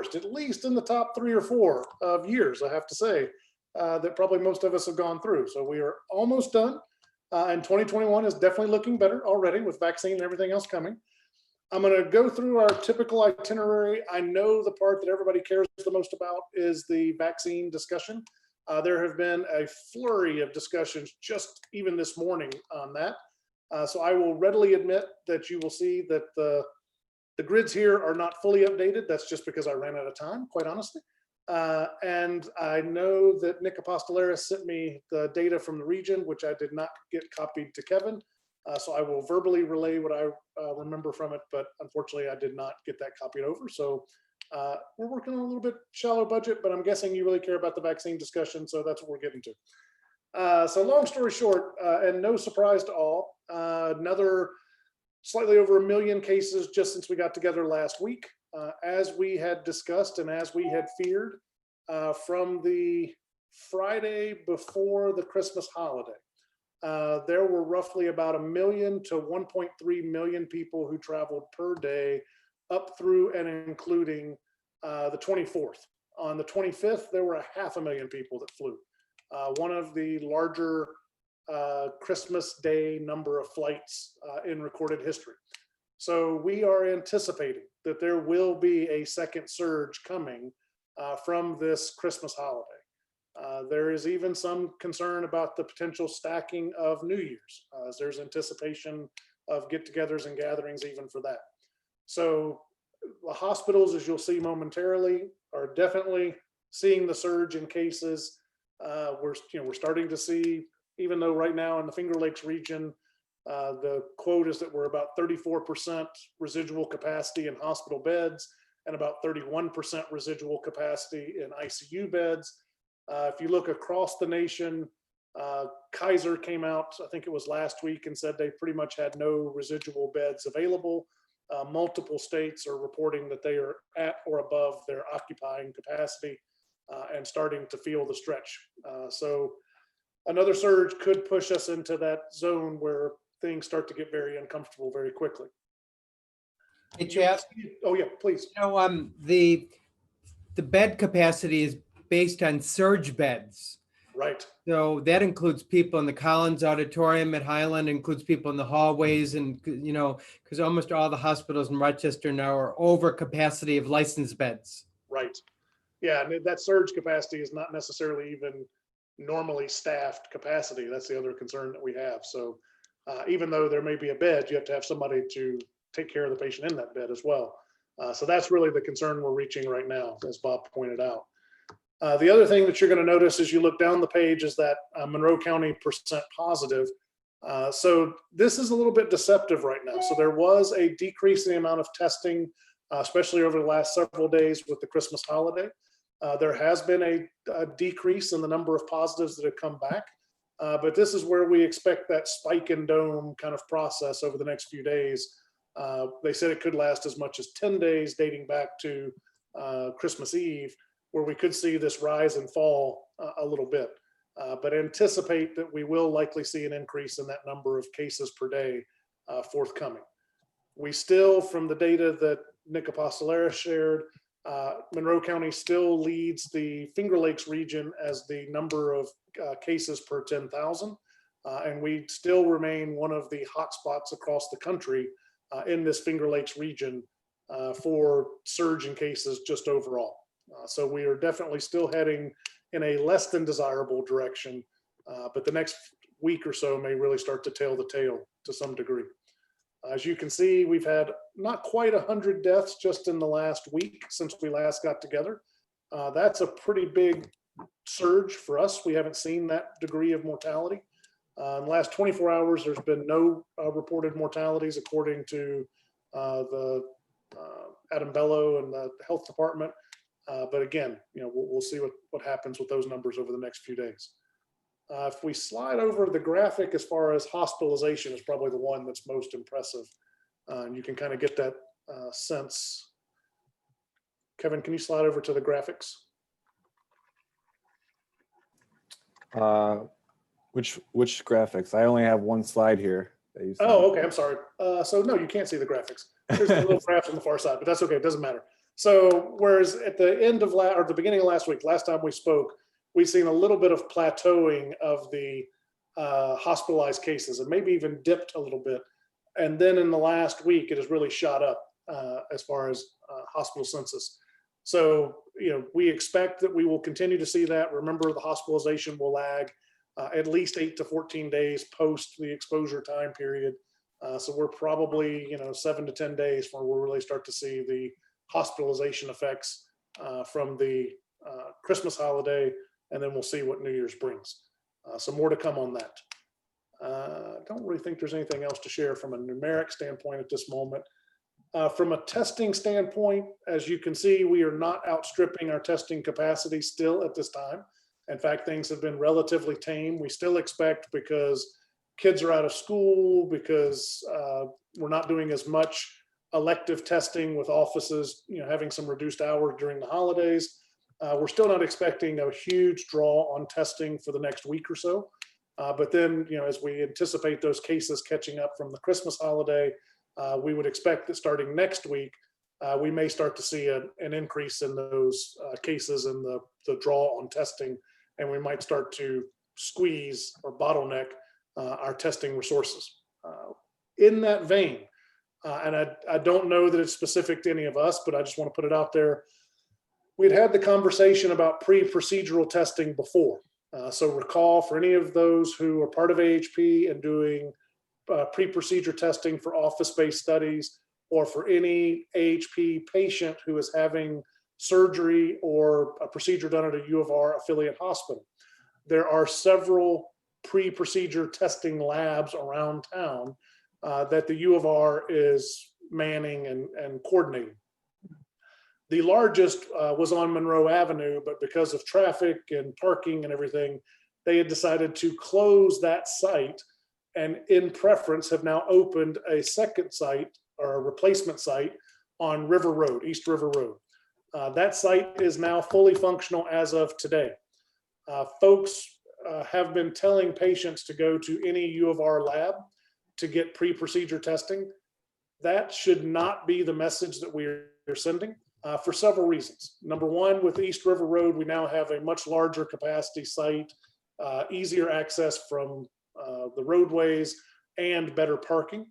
at least in the top 3 or 4 of years, I have to say, that probably most of us have gone through. So we are almost done. And 2021 is definitely looking better already with vaccine and everything else coming. I'm going to go through our typical itinerary. I know the part that everybody cares the most about is the vaccine discussion. There have been a flurry of discussions just even this morning on that. So I will readily admit that you will see that the grids here are not fully updated. That's just because I ran out of time, quite honestly. And I know that Nick Apostolaris sent me the data from the region, which I did not get copied to Kevin. So I will verbally relay what I remember from it, but unfortunately I did not get that copied over. So we're working on a little bit shallow budget, but I'm guessing you really care about the vaccine discussion, so that's what we're getting to. So long story short, and no surprise to all, another slightly over 1 million cases just since we got together last week. As we had discussed and as we had feared from the Friday before the Christmas holiday, there were roughly about 1 million to 1.3 million people who traveled per day up through and including the 24th. On the 25th, there were 500,000 people that flew. One of the larger Christmas Day number of flights in recorded history. So we are anticipating that there will be a second surge coming from this Christmas holiday. There is even some concern about the potential stacking of New Year's, as there's anticipation of get-togethers and gatherings even for that. So the hospitals, as you'll see momentarily, are definitely seeing the surge in cases. We're starting to see, even though right now in the Finger Lakes region, the quote is that we're about 34% residual capacity in hospital beds and about 31% residual capacity in ICU beds. If you look across the nation, Kaiser came out, I think it was last week, and said they pretty much had no residual beds available. Multiple states are reporting that they are at or above their occupying capacity and starting to feel the stretch. So another surge could push us into that zone where things start to get very uncomfortable very quickly. Hey, Chad. Oh yeah, please. The bed capacity is based on surge beds. Right. So that includes people in the Collins Auditorium at Highland, includes people in the hallways, and because almost all the hospitals in Rochester now are over capacity of licensed beds. Right. Yeah, and that surge capacity is not necessarily even normally staffed capacity. That's the other concern that we have. So even though there may be a bed, you have to have somebody to take care of the patient in that bed as well. So that's really the concern we're reaching right now, as Bob pointed out. The other thing that you're going to notice as you look down the page is that Monroe County percent positive. So this is a little bit deceptive right now. So there was a decrease in the amount of testing, especially over the last several days with the Christmas holiday. There has been a decrease in the number of positives that have come back. But this is where we expect that spike and dome kind of process over the next few days. They said it could last as much as 10 days dating back to Christmas Eve, where we could see this rise and fall a little bit. But anticipate that we will likely see an increase in that number of cases per day forthcoming. We still, from the data that Nick Apostolaris shared, Monroe County still leads the Finger Lakes region as the number of cases per 10,000. And we still remain one of the hotspots across the country in this Finger Lakes region for surge in cases just overall. So we are definitely still heading in a less than desirable direction, but the next week or so may really start to tell the tale to some degree. As you can see, we've had not quite 100 deaths just in the last week since we last got together. That's a pretty big surge for us. We haven't seen that degree of mortality. In the last 24 hours, there's been no reported mortalities according to the Adam Bello and the health department. But again, we'll see what happens with those numbers over the next few days. If we slide over the graphic, as far as hospitalization is probably the one that's most impressive. And you can kind of get that sense. Kevin, can you slide over to the graphics? Which graphics? I only have one slide here. Oh, okay. I'm sorry. So no, you can't see the graphics. There's a little graphs on the far side, but that's okay. It doesn't matter. So whereas at the end of or the beginning of last week, last time we spoke, we've seen a little bit of plateauing of the hospitalized cases and maybe even dipped a little bit. And then in the last week, it has really shot up as far as hospital census. So, we expect that we will continue to see that. Remember, the hospitalization will lag at least 8 to 14 days post the exposure time period. So we're probably, 7 to 10 days before we'll really start to see the hospitalization effects from the Christmas holiday, and then we'll see what New Year's brings. So more to come on that. I don't really think there's anything else to share from a numeric standpoint at this moment. From a testing standpoint, as you can see, we are not outstripping our testing capacity still at this time. In fact, things have been relatively tame. We still expect, because kids are out of school, because we're not doing as much elective testing with offices, having some reduced hours during the holidays. We're still not expecting a huge draw on testing for the next week or so. But then, as we anticipate those cases catching up from the Christmas holiday, we would expect that starting next week, we may start to see an increase in those cases and the draw on testing, and we might start to squeeze or bottleneck our testing resources. In that vein, and I don't know that it's specific to any of us, but I just want to put it out there. We'd had the conversation about pre-procedural testing before. So recall, for any of those who are part of AHP and doing pre-procedure testing for office-based studies, or for any AHP patient who is having surgery or a procedure done at a U of R affiliate hospital, there are several pre-procedure testing labs around town that the U of R is manning and coordinating. The largest was on Monroe Avenue, but because of traffic and parking and everything, they had decided to close that site, and in preference have now opened a second site, or a replacement site, on River Road, East River Road. That site is now fully functional as of today. Folks have been telling patients to go to any U of R lab to get pre-procedure testing. That should not be the message that we're sending for several reasons. Number one, with East River Road, we now have a much larger capacity site, easier access from the roadways, and better parking.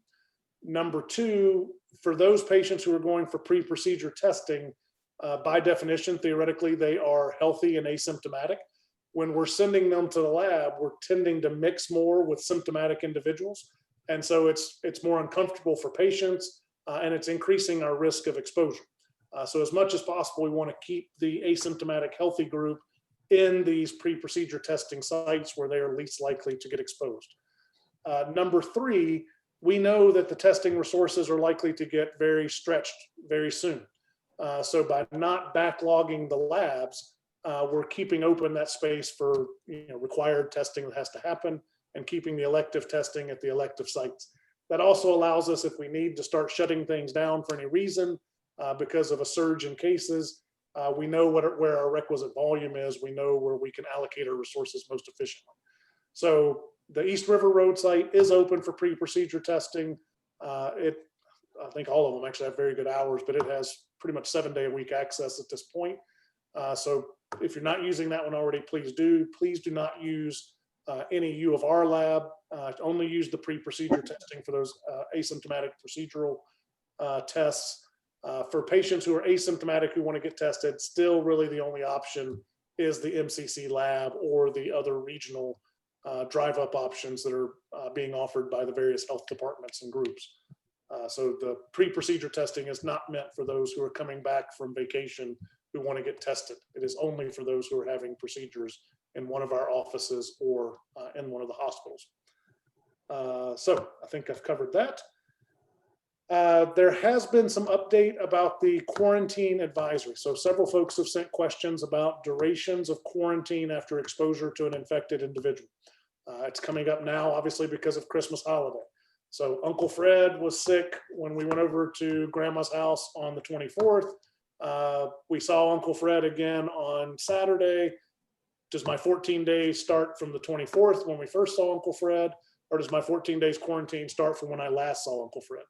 Number two, for those patients who are going for pre-procedure testing, by definition, theoretically, they are healthy and asymptomatic. When we're sending them to the lab, we're tending to mix more with symptomatic individuals. And so it's more uncomfortable for patients, and it's increasing our risk of exposure. So as much as possible, we want to keep the asymptomatic healthy group in these pre-procedure testing sites where they are least likely to get exposed. Number three, we know that the testing resources are likely to get very stretched very soon. So by not backlogging the labs, we're keeping open that space for required testing that has to happen, and keeping the elective testing at the elective sites. That also allows us, if we need to start shutting things down for any reason because of a surge in cases, we know where our requisite volume is. We know where we can allocate our resources most efficiently. So the East River Road site is open for pre-procedure testing. I think all of them actually have very good hours, but it has pretty much 7-day-a-week access at this point. So if you're not using that one already, please do. Please do not use any U of R lab. Only use the pre-procedure testing for those asymptomatic procedural tests. For patients who are asymptomatic who want to get tested, still really the only option is the MCC lab or the other regional drive-up options that are being offered by the various health departments and groups. So the pre-procedure testing is not meant for those who are coming back from vacation who want to get tested. It is only for those who are having procedures in one of our offices or in one of the hospitals. So I think I've covered that. There has been some update about the quarantine advisory. So several folks have sent questions about durations of quarantine after exposure to an infected individual. It's coming up now, obviously, because of Christmas holiday. So Uncle Fred was sick when we went over to Grandma's house on the 24th. We saw Uncle Fred again on Saturday. Does my 14 days start from the 24th when we first saw Uncle Fred, or does my 14 days quarantine start from when I last saw Uncle Fred?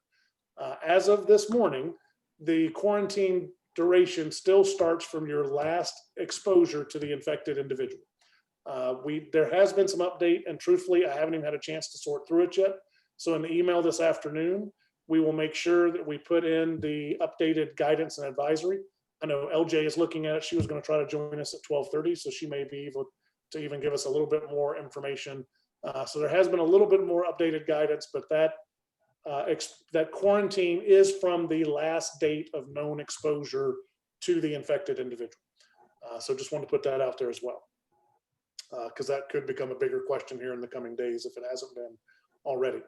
As of this morning, the quarantine duration still starts from your last exposure to the infected individual. There has been some update, and truthfully, I haven't even had a chance to sort through it yet. So in the email this afternoon, we will make sure that we put in the updated guidance and advisory. I know LJ is looking at it. She was going to try to join us at 12:30, so she may be able to even give us a little bit more information. So there has been a little bit more updated guidance, but that quarantine is from the last date of known exposure to the infected individual. So just wanted to put that out there as well, because that could become a bigger question here in the coming days if it hasn't been already.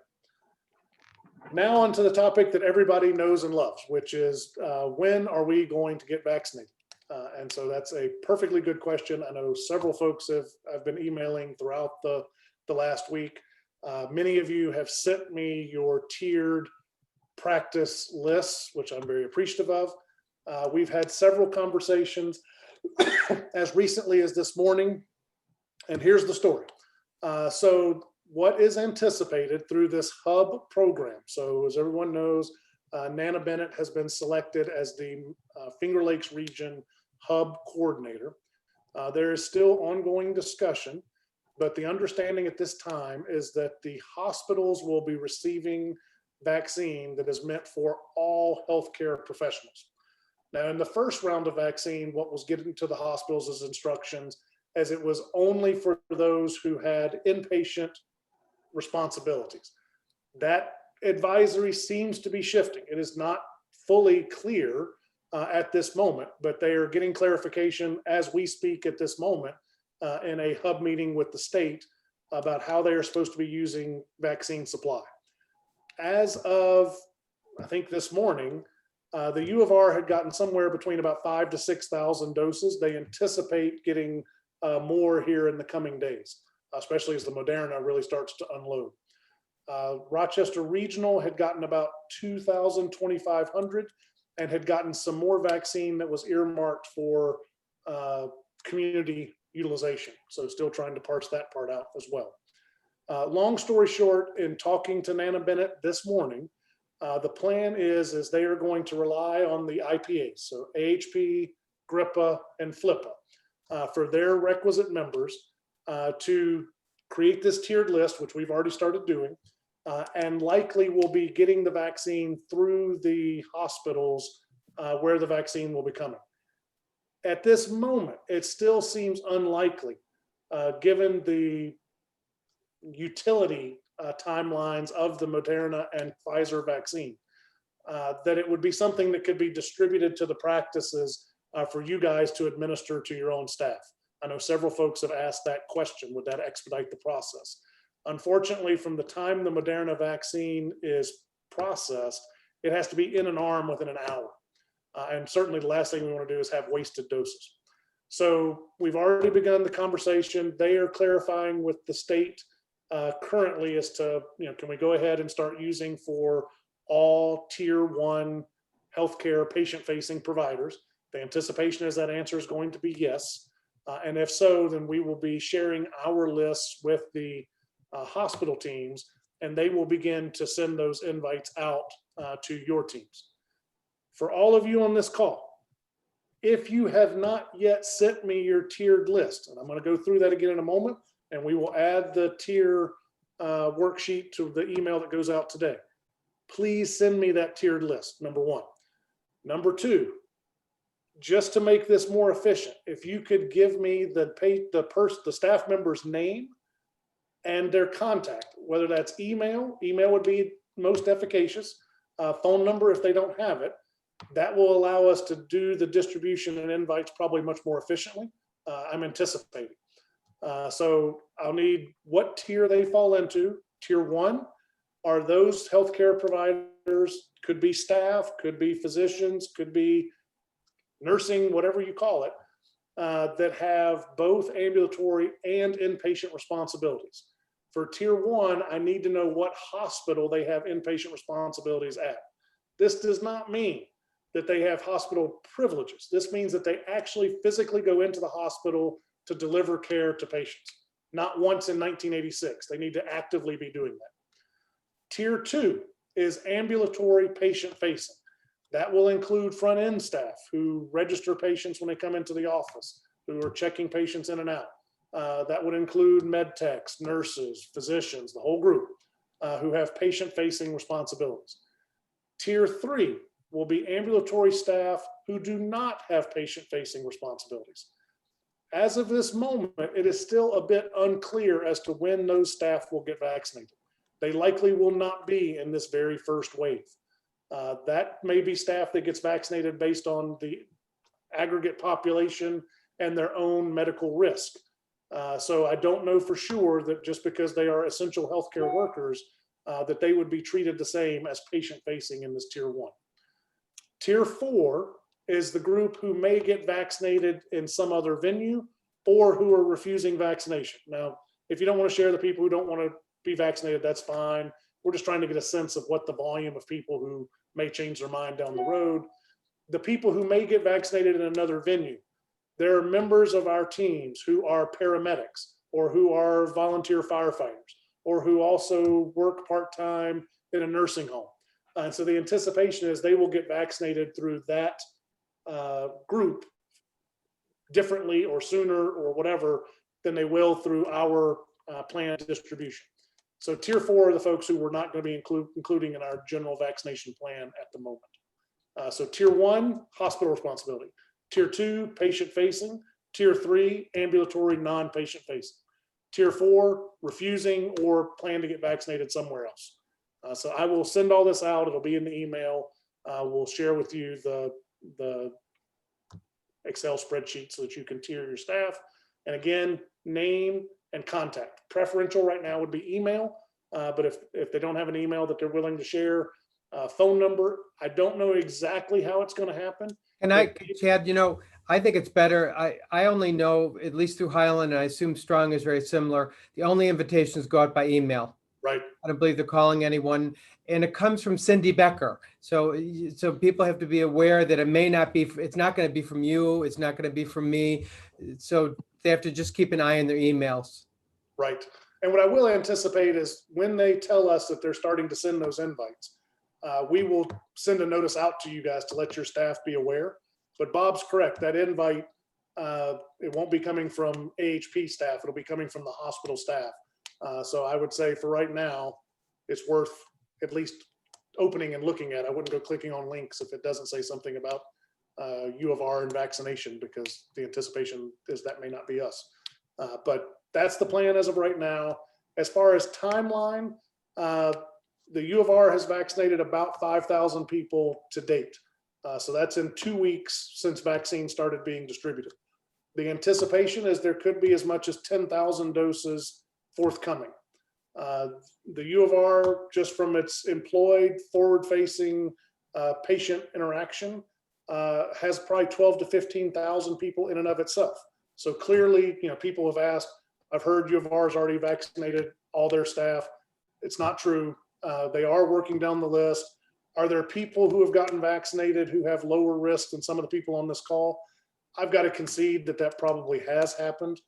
Now on to the topic that everybody knows and loves, which is when are we going to get vaccinated? And so that's a perfectly good question. I know several folks have been emailing throughout the last week. Many of you have sent me your tiered practice lists, which I'm very appreciative of. We've had several conversations as recently as this morning, and here's the story. So what is anticipated through this hub program? So as everyone knows, Nana Bennett has been selected as the Finger Lakes region hub coordinator. There is still ongoing discussion, but the understanding at this time is that the hospitals will be receiving vaccine that is meant for all healthcare professionals. Now, in the first round of vaccine, what was given to the hospitals as instructions, as it was only for those who had inpatient responsibilities. That advisory seems to be shifting. It is not fully clear at this moment, but they are getting clarification as we speak at this moment in a hub meeting with the state about how they are supposed to be using vaccine supply. As of, I think this morning, the U of R had gotten somewhere between about 5,000 to 6,000 doses. They anticipate getting more here in the coming days, especially as the Moderna really starts to unload. Rochester Regional had gotten about 2,000, 2,500, and had gotten some more vaccine that was earmarked for community utilization. So still trying to parse that part out as well. Long story short, in talking to Nana Bennett this morning, the plan is they are going to rely on the IPAs, so AHP, GRIPA, and FLIPA, for their requisite members to create this tiered list, which we've already started doing, and likely will be getting the vaccine through the hospitals where the vaccine will be coming. At this moment, it still seems unlikely, given the utility timelines of the Moderna and Pfizer vaccine, that it would be something that could be distributed to the practices for you guys to administer to your own staff. I know several folks have asked that question, would that expedite the process? Unfortunately, from the time the Moderna vaccine is processed, it has to be in an arm within an hour. And certainly the last thing we want to do is have wasted doses. So we've already begun the conversation. They are clarifying with the state currently as to, can we go ahead and start using for all tier 1 healthcare patient-facing providers? The anticipation is that answer is going to be yes. And if so, then we will be sharing our lists with the hospital teams, and they will begin to send those invites out to your teams. For all of you on this call, if you have not yet sent me your tiered list, and I'm going to go through that again in a moment, and we will add the tier worksheet to the email that goes out today. Please send me that tiered list, number one. Number two, just to make this more efficient, if you could give me the staff member's name and their contact, whether that's email would be most efficacious, phone number if they don't have it. That will allow us to do the distribution and invites probably much more efficiently, I'm anticipating. So I'll need what tier they fall into. Tier 1 are those healthcare providers, could be staff, could be physicians, could be nursing, whatever you call it, that have both ambulatory and inpatient responsibilities. For tier 1, I need to know what hospital they have inpatient responsibilities at. This does not mean that they have hospital privileges. This means that they actually physically go into the hospital to deliver care to patients. Not once in 1986. They need to actively be doing that. Tier 2 is ambulatory patient facing. That will include front end staff who register patients when they come into the office, who are checking patients in and out. That would include med techs, nurses, physicians, the whole group who have patient facing responsibilities. Tier 3 will be ambulatory staff who do not have patient facing responsibilities. As of this moment, it is still a bit unclear as to when those staff will get vaccinated. They likely will not be in this very first wave. That may be staff that gets vaccinated based on the aggregate population and their own medical risk. So I don't know for sure that just because they are essential healthcare workers, that they would be treated the same as patient facing in this tier 1. Tier 4 is the group who may get vaccinated in some other venue or who are refusing vaccination. Now, if you don't want to share the people who don't want to be vaccinated, that's fine. We're just trying to get a sense of what the volume of people who may change their mind down the road. The people who may get vaccinated in another venue, there are members of our teams who are paramedics or who are volunteer firefighters or who also work part-time in a nursing home. And so the anticipation is they will get vaccinated through that group differently or sooner or whatever than they will through our planned distribution. So tier 4 are the folks who we're not going to be including in our general vaccination plan at the moment. So tier 1, hospital responsibility. Tier 2, patient facing. Tier 3, ambulatory, non-patient facing. Tier 4, refusing or plan to get vaccinated somewhere else. So I will send all this out. It'll be in the email. We'll share with you the Excel spreadsheet so that you can tier your staff. And again, name and contact. Preferential right now would be email, but if they don't have an email that they're willing to share, phone number. I don't know exactly how it's going to happen. And Chad, I think it's better. I only know, at least through Highland, and I assume Strong is very similar, the only invitations go out by email. Right. I don't believe they're calling anyone. And it comes from Cindy Becker. So people have to be aware that it may not be, it's not going to be from you. It's not going to be from me. So they have to just keep an eye on their emails. Right. And what I will anticipate is when they tell us that they're starting to send those invites, we will send a notice out to you guys to let your staff be aware. But Bob's correct. That invite, it won't be coming from AHP staff. It'll be coming from the hospital staff. So I would say for right now, it's worth at least opening and looking at. I wouldn't go clicking on links if it doesn't say something about U of R and vaccination, because the anticipation is that may not be us. But that's the plan as of right now. As far as timeline, the U of R has vaccinated about 5,000 people to date. So that's in 2 weeks since vaccines started being distributed. The anticipation is there could be as much as 10,000 doses forthcoming. The U of R, just from its employed forward-facing patient interaction, has probably 12 to 15,000 people in and of itself. So clearly, people have asked, I've heard U of R has already vaccinated all their staff. It's not true. They are working down the list. Are there people who have gotten vaccinated who have lower risk than some of the people on this call? I've got to concede that that probably has happened.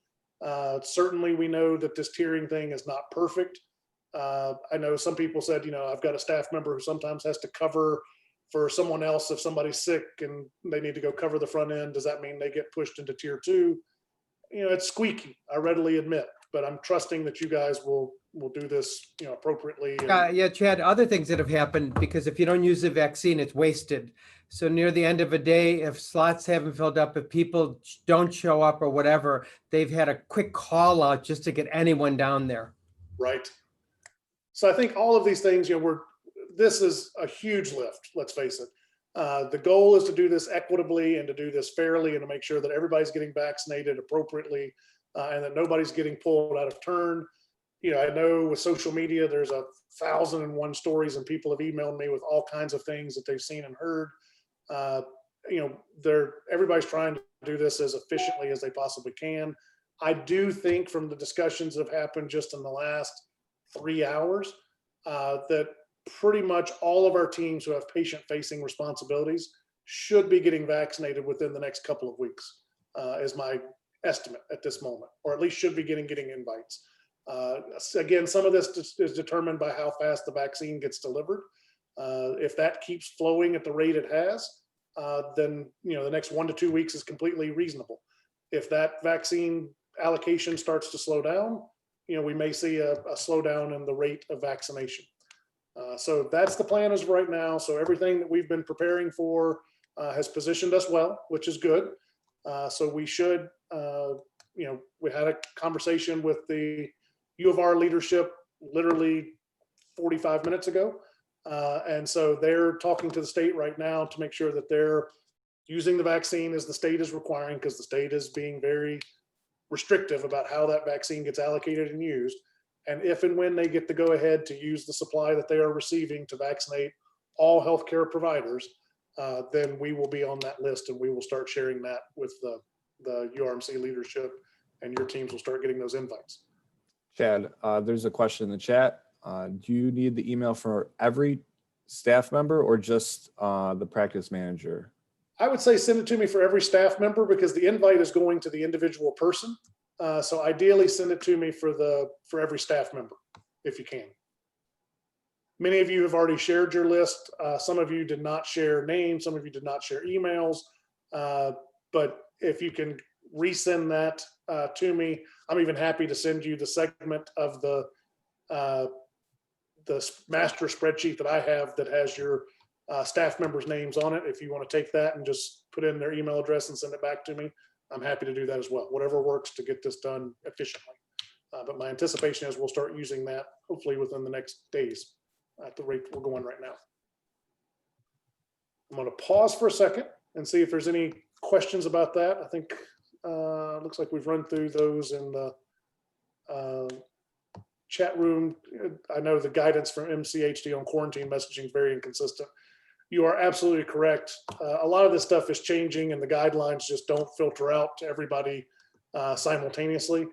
Certainly we know that this tiering thing is not perfect. I know some people said, I've got a staff member who sometimes has to cover for someone else if somebody's sick and they need to go cover the front end. Does that mean they get pushed into tier 2? It's squeaky, I readily admit, but I'm trusting that you guys will do this, appropriately. Yeah, Chad, other things that have happened, because if you don't use the vaccine, it's wasted. So near the end of a day, if slots haven't filled up, if people don't show up or whatever, they've had a quick call out just to get anyone down there. Right. So I think all of these things, this is a huge lift, let's face it. The goal is to do this equitably and to do this fairly and to make sure that everybody's getting vaccinated appropriately and that nobody's getting pulled out of turn. I know with social media, there's 1,001 stories and people have emailed me with all kinds of things that they've seen and heard. Everybody's trying to do this as efficiently as they possibly can. I do think from the discussions that have happened just in the last 3 hours, that pretty much all of our teams who have patient-facing responsibilities should be getting vaccinated within the next couple of weeks, is my estimate at this moment, or at least should be getting invites. Again, some of this is determined by how fast the vaccine gets delivered. If that keeps flowing at the rate it has, then the next 1 to 2 weeks is completely reasonable. If that vaccine allocation starts to slow down, we may see a slowdown in the rate of vaccination. So that's the plan as of right now. So everything that we've been preparing for has positioned us well, which is good. So we should, we had a conversation with the U of R leadership literally 45 minutes ago. And so they're talking to the state right now to make sure that they're using the vaccine as the state is requiring, because the state is being very restrictive about how that vaccine gets allocated and used. And if and when they get the go ahead to use the supply that they are receiving to vaccinate all healthcare providers, then we will be on that list, and we will start sharing that with the URMC leadership, and your teams will start getting those invites. Chad, there's a question in the chat. Do you need the email for every staff member or just the practice manager? I would say send it to me for every staff member, because the invite is going to the individual person. So ideally send it to me for every staff member, if you can. Many of you have already shared your list. Some of you did not share names. Some of you did not share emails. But if you can resend that to me, I'm even happy to send you the segment of the master spreadsheet that I have that has your staff members' names on it. If you want to take that and just put in their email address and send it back to me, I'm happy to do that as well. Whatever works to get this done efficiently. But my anticipation is we'll start using that hopefully within the next days at the rate we're going right now. I'm going to pause for a second and see if there's any questions about that. I think looks like we've run through those in the chat room. I know the guidance from MCHD on quarantine messaging is very inconsistent. You are absolutely correct. A lot of this stuff is changing, and the guidelines just don't filter out to everybody simultaneously.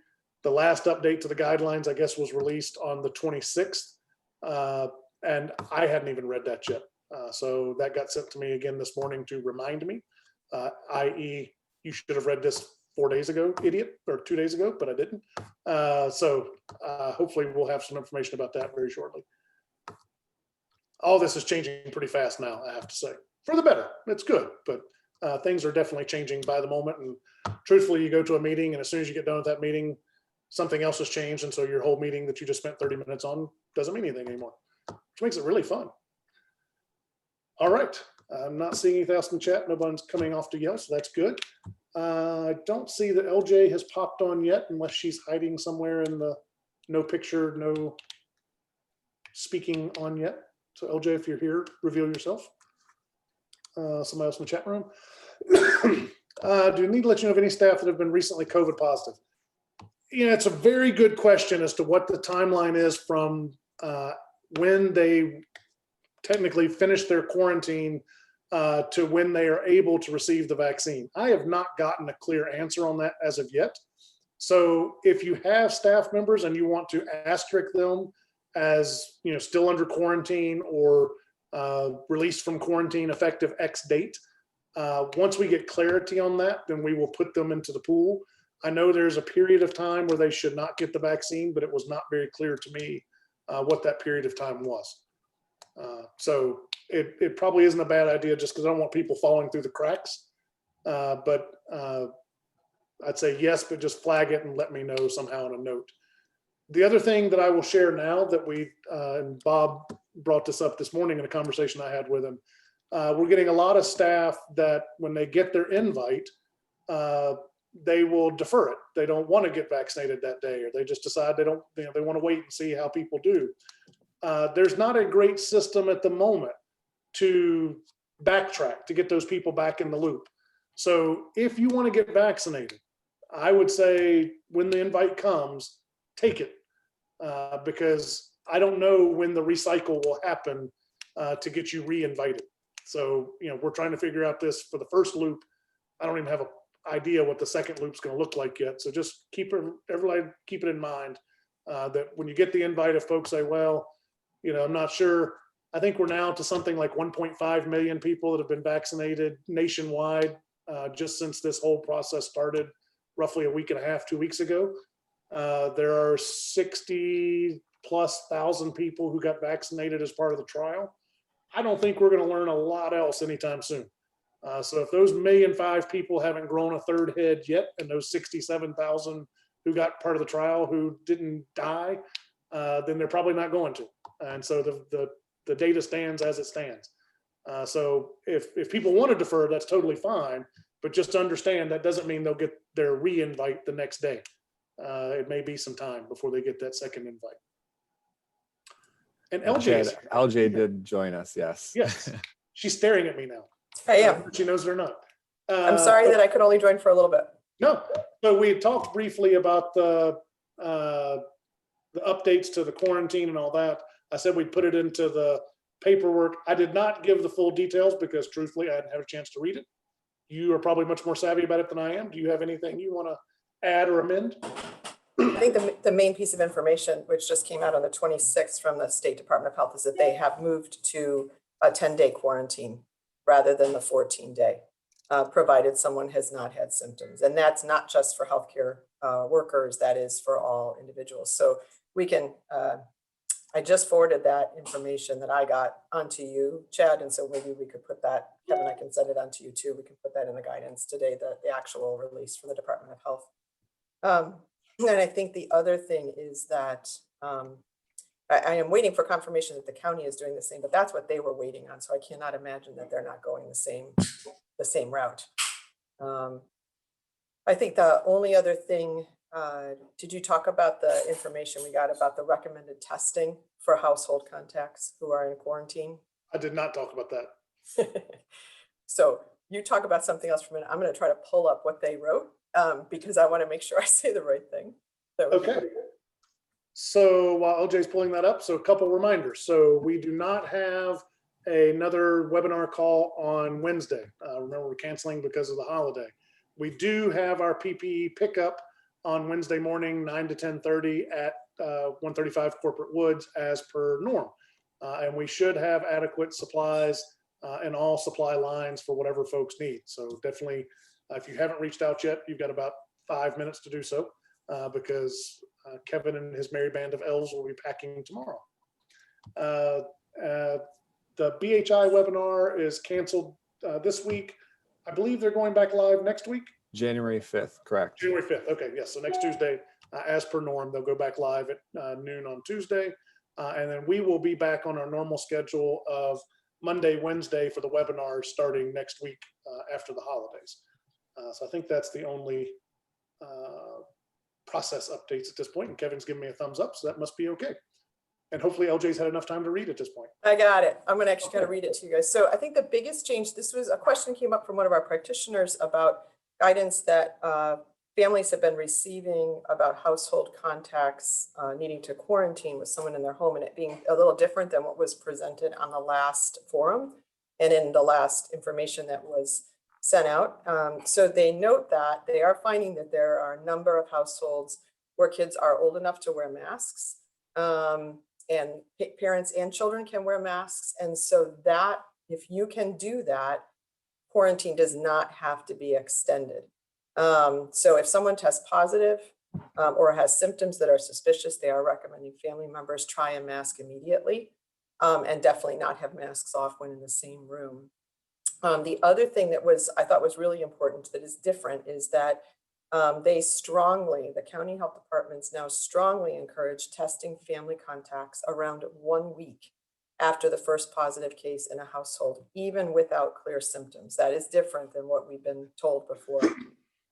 The last update to the guidelines, I guess, was released on the 26th, and I hadn't even read that yet. So that got sent to me again this morning to remind me, i.e. you should have read this 4 days ago, idiot, or 2 days ago, but I didn't. So hopefully we'll have some information about that very shortly. All this is changing pretty fast now, I have to say, for the better. It's good, but things are definitely changing by the moment. And truthfully, you go to a meeting, and as soon as you get done with that meeting, something else has changed. And so your whole meeting that you just spent 30 minutes on doesn't mean anything anymore, which makes it really fun. All right. I'm not seeing anything else in the chat. Nobody's coming off to yell, so that's good. I don't see that LJ has popped on yet, unless she's hiding somewhere in the no picture, no speaking on yet. So LJ, if you're here, reveal yourself. Somebody else in the chat room. Do you need to let you know of any staff that have been recently COVID positive? It's a very good question as to what the timeline is from when they technically finish their quarantine to when they are able to receive the vaccine. I have not gotten a clear answer on that as of yet. So if you have staff members and you want to asterisk them as still under quarantine or released from quarantine effective X date, once we get clarity on that, then we will put them into the pool. I know there's a period of time where they should not get the vaccine, but it was not very clear to me what that period of time was. So it probably isn't a bad idea, just because I don't want people falling through the cracks. But I'd say yes, but just flag it and let me know somehow in a note. The other thing that I will share now that and Bob brought this up this morning in a conversation I had with him, we're getting a lot of staff that when they get their invite, they will defer it. They don't want to get vaccinated that day, or they just decide they don't, they want to wait and see how people do. There's not a great system at the moment to backtrack to get those people back in the loop. So if you want to get vaccinated, I would say when the invite comes, take it, because I don't know when the recycle will happen to get you re-invited. So, we're trying to figure out this for the first loop. I don't even have an idea what the second loop's going to look like yet. So just everybody keep it in mind that when you get the invite, if folks say, well, I'm not sure. I think we're now to something like 1.5 million people that have been vaccinated nationwide just since this whole process started roughly a week and a half, 2 weeks ago. There are 60+ thousand people who got vaccinated as part of the trial. I don't think we're going to learn a lot else anytime soon. So if those 1,000,005 people haven't grown a third head yet, and those 67,000 who got part of the trial who didn't die, then they're probably not going to. And so the data stands as it stands. So if people want to defer, that's totally fine. But just understand that doesn't mean they'll get their re-invite the next day. It may be some time before they get that second invite. And LJ did join us. Yes. Yes, she's staring at me now. I am. She knows they're not. I'm sorry that I could only join for a little bit. No, so we talked briefly about the updates to the quarantine and all that. I said we'd put it into the paperwork. I did not give the full details because truthfully, I hadn't had a chance to read it. You are probably much more savvy about it than I am. Do you have anything you want to add or amend? I think the main piece of information, which just came out on the 26th from the State Department of Health, is that they have moved to a 10-day quarantine rather than the 14-day, provided someone has not had symptoms. And that's not just for healthcare workers, that is for all individuals. So we can, I just forwarded that information that I got onto you, Chad, and so maybe we could put that, Kevin, I can send it on to you too. We can put that in the guidance today, the actual release from the Department of Health. And I think the other thing is that I am waiting for confirmation that the county is doing the same, but that's what they were waiting on. So I cannot imagine that they're not going the same route. I think the only other thing, did you talk about the information we got about the recommended testing for household contacts who are in quarantine? I did not talk about that. So you talk about something else for a minute. I'm going to try to pull up what they wrote because I want to make sure I say the right thing. Okay. So while LJ's pulling that up, so a couple reminders. So we do not have another webinar call on Wednesday. Remember, we're canceling because of the holiday. We do have our PPE pickup on Wednesday morning, 9 to 10:30 at 135 Corporate Woods as per norm. And we should have adequate supplies and all supply lines for whatever folks need. So definitely, if you haven't reached out yet, you've got about 5 minutes to do so because Kevin and his merry band of elves will be packing tomorrow. The BHI webinar is canceled this week. I believe they're going back live next week. January 5th, correct. January 5th. Okay, yes. So next Tuesday, as per norm, they'll go back live at noon on Tuesday. And then we will be back on our normal schedule of Monday, Wednesday for the webinars starting next week after the holidays. So I think that's the only process updates at this point. And Kevin's giving me a thumbs up, so that must be okay. And hopefully LJ's had enough time to read at this point. I got it. I'm going to actually kind of read it to you guys. So I think the biggest change, this was a question came up from one of our practitioners about guidance that families have been receiving about household contacts needing to quarantine with someone in their home, and it being a little different than what was presented on the last forum and in the last information that was sent out. So they note that they are finding that there are a number of households where kids are old enough to wear masks. And parents and children can wear masks. And so that if you can do that, quarantine does not have to be extended. So if someone tests positive or has symptoms that are suspicious, they are recommending family members try a mask immediately and definitely not have masks off when in the same room. The other thing that I thought was really important that is different is that the county health departments now strongly encourage testing family contacts around 1 week after the first positive case in a household, even without clear symptoms. That is different than what we've been told before.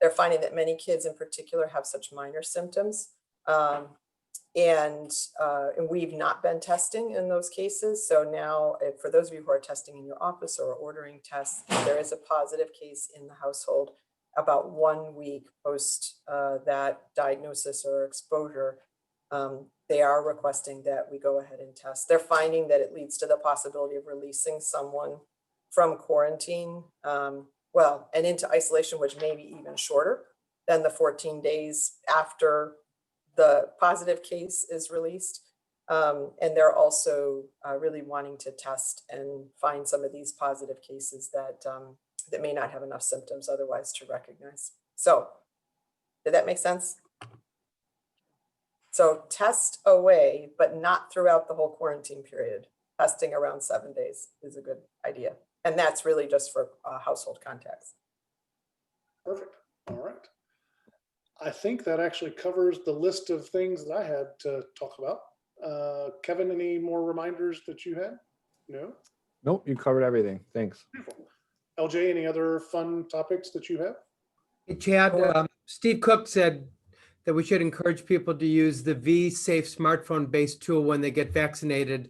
They're finding that many kids in particular have such minor symptoms. And we've not been testing in those cases. So now for those of you who are testing in your office or ordering tests, there is a positive case in the household about 1 week post that diagnosis or exposure. They are requesting that we go ahead and test. They're finding that it leads to the possibility of releasing someone from quarantine, and into isolation, which may be even shorter than the 14 days after the positive case is released. And they're also really wanting to test and find some of these positive cases that may not have enough symptoms otherwise to recognize. So did that make sense? So test away, but not throughout the whole quarantine period. testing around 7 days is a good idea. And that's really just for household contacts. Perfect. All right. I think that actually covers the list of things that I had to talk about. Kevin, any more reminders that you had? No? Nope, you covered everything. Thanks. Beautiful. LJ, any other fun topics that you have? Hey, Chad, Steve Cook said that we should encourage people to use the V-Safe smartphone-based tool when they get vaccinated.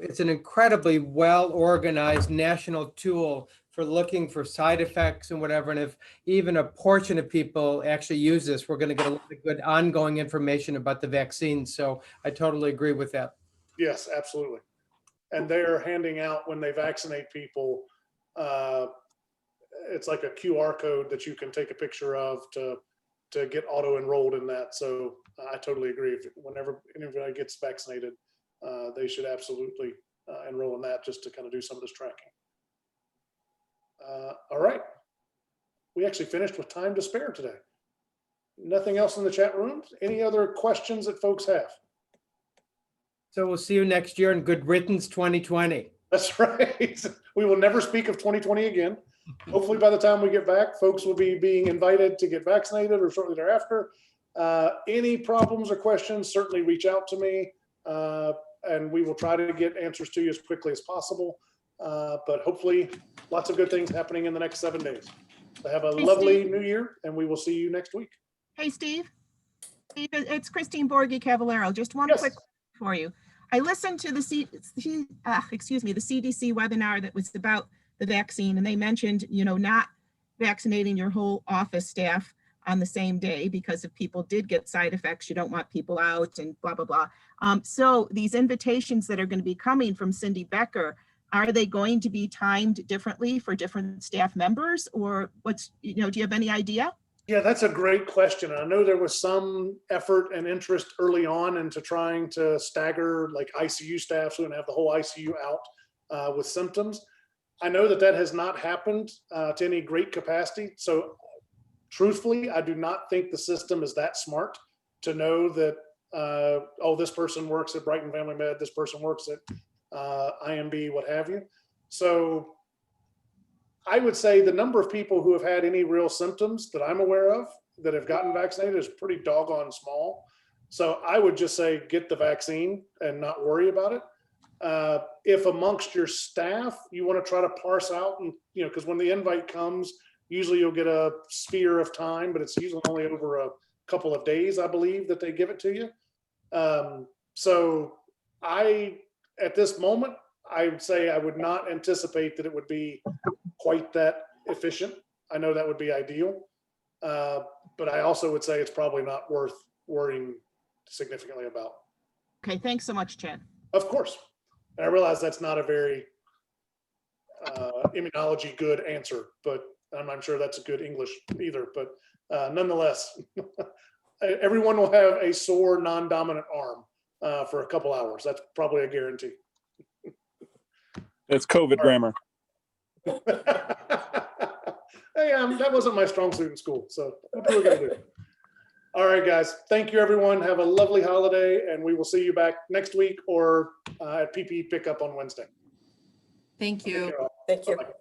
It's an incredibly well-organized national tool for looking for side effects and whatever. And if even a portion of people actually use this, we're going to get a lot of good ongoing information about the vaccine. So I totally agree with that. Yes, absolutely. And they're handing out when they vaccinate people, it's like a QR code that you can take a picture of to get auto enrolled in that. So I totally agree. Whenever anybody gets vaccinated, they should absolutely enroll in that just to kind of do some of this tracking. All right. We actually finished with time to spare today. Nothing else in the chat room. Any other questions that folks have? So we'll see you next year in good riddance 2020. That's right. We will never speak of 2020 again. Hopefully by the time we get back, folks will be being invited to get vaccinated or shortly thereafter. Any problems or questions, certainly reach out to me and we will try to get answers to you as quickly as possible. But hopefully lots of good things happening in the next 7 days. So have a lovely new year and we will see you next week. Hey, Steve. Steve, it's Christine Borghi Cavallero. Just one quick for you. I listened to the CDC webinar that was about the vaccine, and they mentioned, not vaccinating your whole office staff on the same day because if people did get side effects, you don't want people out and blah, blah, blah. So these invitations that are going to be coming from Cindy Becker, are they going to be timed differently for different staff members, or do you have any idea? Yeah, that's a great question. I know there was some effort and interest early on into trying to stagger like ICU staff so we don't have the whole ICU out with symptoms. I know that has not happened to any great capacity. So truthfully, I do not think the system is that smart to know that, oh, this person works at Brighton Family Med, this person works at IMB, what have you. So I would say the number of people who have had any real symptoms that I'm aware of that have gotten vaccinated is pretty doggone small. So I would just say get the vaccine and not worry about it. If amongst your staff, you want to try to parse out and, because when the invite comes, usually you'll get a sphere of time, but it's usually only over a couple of days, I believe, that they give it to you. So at this moment, I would say I would not anticipate that it would be quite that efficient. I know that would be ideal, but I also would say it's probably not worth worrying significantly about. Okay, thanks so much, Chad. Of course. And I realize that's not a very immunology good answer, but I'm sure that's a good English either. But nonetheless, everyone will have a sore non-dominant arm for a couple hours. That's probably a guarantee. It's COVID grammar. Hey, that wasn't my strong suit in school, so what are we gonna do? All right, guys. Thank you, everyone. Have a lovely holiday, and we will see you back next week or at PP pickup on Wednesday. Thank you. Thank you. Bye-bye.